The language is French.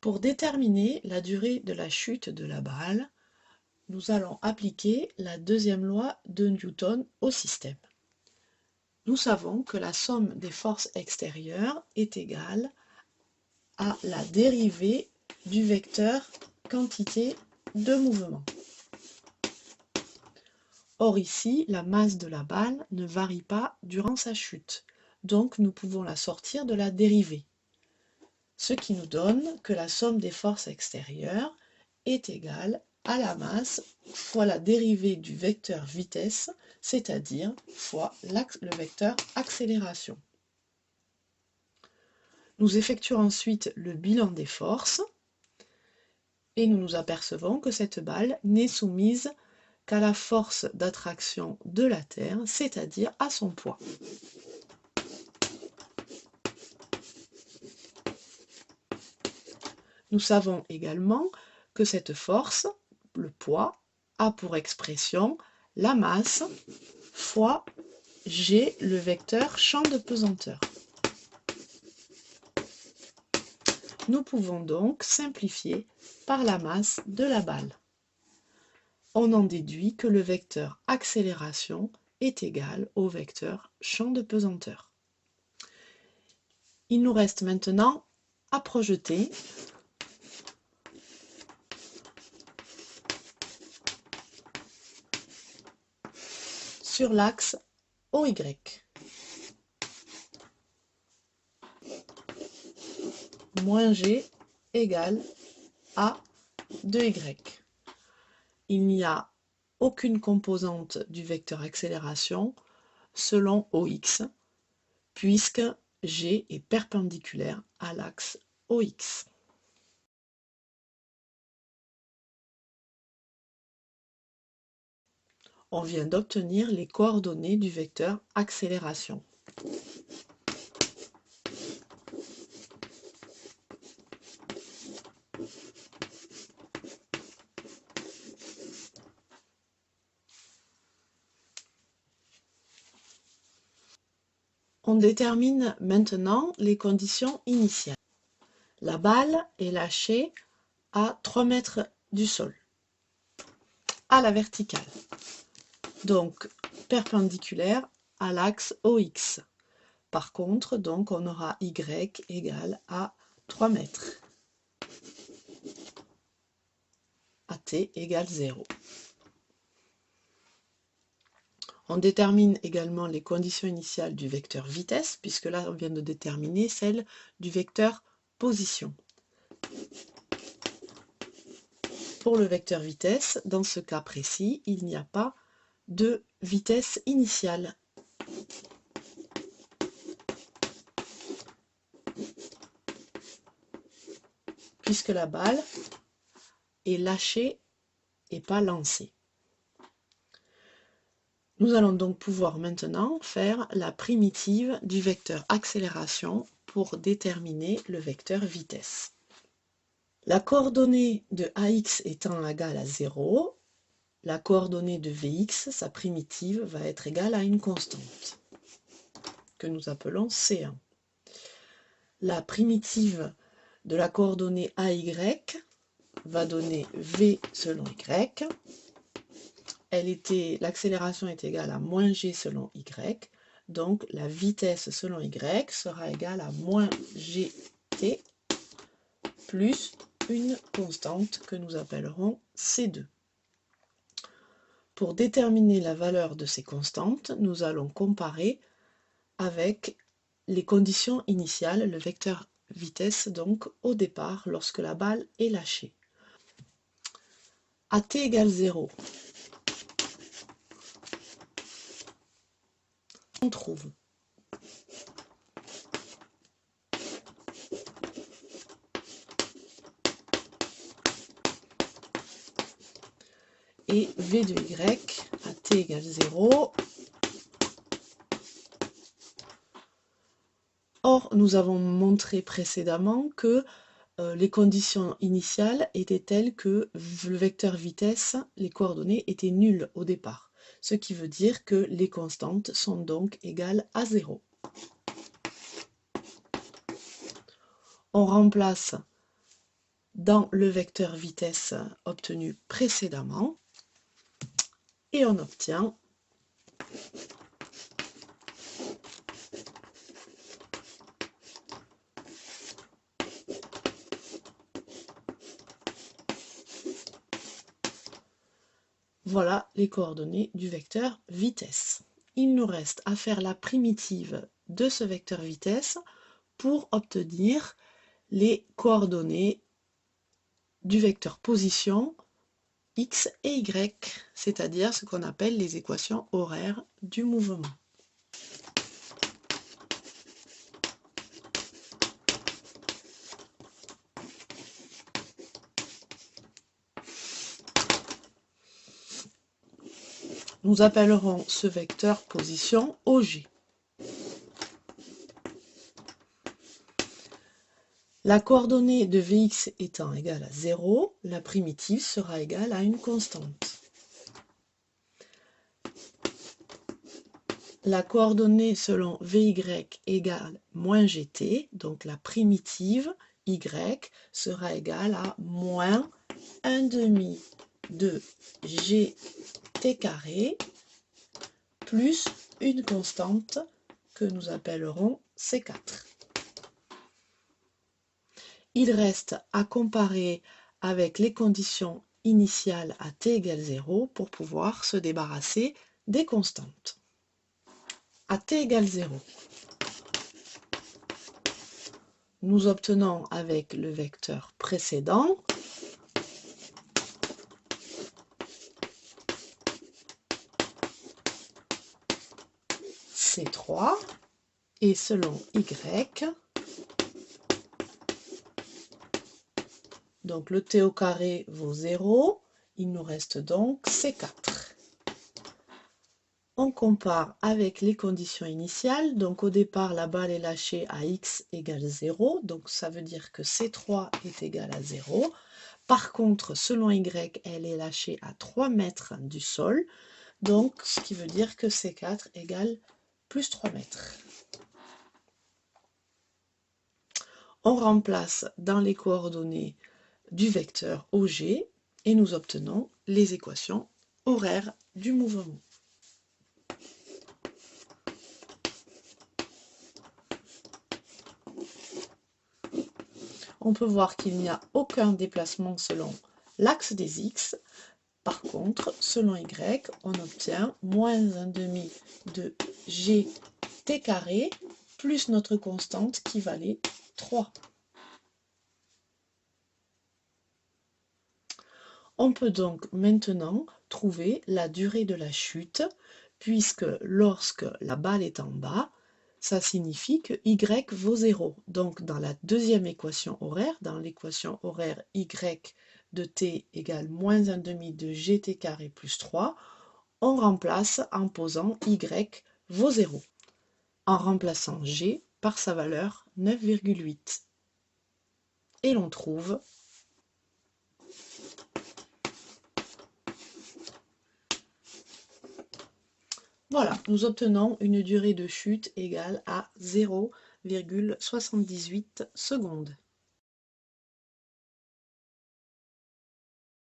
Pour déterminer la durée de la chute de la balle, nous allons appliquer la deuxième loi de Newton au système. Nous savons que la somme des forces extérieures est égale à la dérivée du vecteur quantité de mouvement. Or ici, la masse de la balle ne varie pas durant sa chute, donc nous pouvons la sortir de la dérivée. Ce qui nous donne que la somme des forces extérieures est égale à la masse fois la dérivée du vecteur vitesse, c'est-à-dire fois le vecteur accélération. Nous effectuons ensuite le bilan des forces et nous nous apercevons que cette balle n'est soumise qu'à la force d'attraction de la Terre, c'est-à-dire à son poids. Nous savons également que cette force, le poids, a pour expression la masse fois G, le vecteur champ de pesanteur. Nous pouvons donc simplifier par la masse de la balle. On en déduit que le vecteur accélération est égal au vecteur champ de pesanteur. Il nous reste maintenant à projeter sur l'axe OY. Moins G égale A de Y. Il n'y a aucune composante du vecteur accélération selon OX, puisque G est perpendiculaire à l'axe OX. On vient d'obtenir les coordonnées du vecteur accélération. On détermine maintenant les conditions initiales. La balle est lâchée à 3 mètres du sol, à la verticale, donc perpendiculaire à l'axe OX. Par contre, donc, on aura Y égale à 3 mètres, à T égale 0. On détermine également les conditions initiales du vecteur vitesse, puisque là on vient de déterminer celle du vecteur position. Pour le vecteur vitesse, dans ce cas précis, il n'y a pas de vitesse initiale. Puisque la balle est lâchée et pas lancée. Nous allons donc pouvoir maintenant faire la primitive du vecteur accélération pour déterminer le vecteur vitesse. La coordonnée de AX étant égale à 0, la coordonnée de VX, sa primitive, va être égale à une constante, que nous appelons C1. La primitive de la coordonnée AY va donner V selon Y. L'accélération est égale à moins G selon Y, donc la vitesse selon Y sera égale à moins GT plus une constante que nous appellerons C2. Pour déterminer la valeur de ces constantes, nous allons comparer avec les conditions initiales, le vecteur vitesse donc au départ lorsque la balle est lâchée. À t égale 0, on trouve et v de y à t égale 0. Or, nous avons montré précédemment que les conditions initiales étaient telles que le vecteur vitesse, les coordonnées étaient nulles au départ, ce qui veut dire que les constantes sont donc égales à 0. On remplace dans le vecteur vitesse obtenu précédemment et on obtient voilà les coordonnées du vecteur vitesse. Il nous reste à faire la primitive de ce vecteur vitesse pour obtenir les coordonnées du vecteur position x et y, c'est-à-dire ce qu'on appelle les équations horaires du mouvement. Nous appellerons ce vecteur position OG. La coordonnée de Vx étant égale à 0, la primitive sera égale à une constante. La coordonnée selon Vy égale moins Gt, donc la primitive y sera égale à moins 1/2 de Gt carré plus une constante que nous appellerons C4. Il reste à comparer avec les conditions initiales à t égale 0 pour pouvoir se débarrasser des constantes. À t égale 0, nous obtenons avec le vecteur précédent C3 et selon y, donc le t au carré vaut 0, il nous reste donc C4. On compare avec les conditions initiales, donc au départ la balle est lâchée à x égale 0, donc ça veut dire que C3 est égal à 0. Par contre, selon y, elle est lâchée à 3 mètres du sol, donc ce qui veut dire que C4 égale plus 3 mètres. On remplace dans les coordonnées du vecteur OG et nous obtenons les équations horaires du mouvement. On peut voir qu'il n'y a aucun déplacement selon l'axe des x. Par contre, selon y, on obtient moins 1/2 de gt carré plus notre constante qui valait 3. On peut donc maintenant trouver la durée de la chute, puisque lorsque la balle est en bas, ça signifie que y vaut 0. Donc dans la deuxième équation horaire, dans l'équation horaire y de t égale moins 1/2 de gt carré plus 3, on remplace en posant y vaut 0, en remplaçant g par sa valeur 9,8. Et l'on trouve voilà, nous obtenons une durée de chute égale à 0,78 secondes.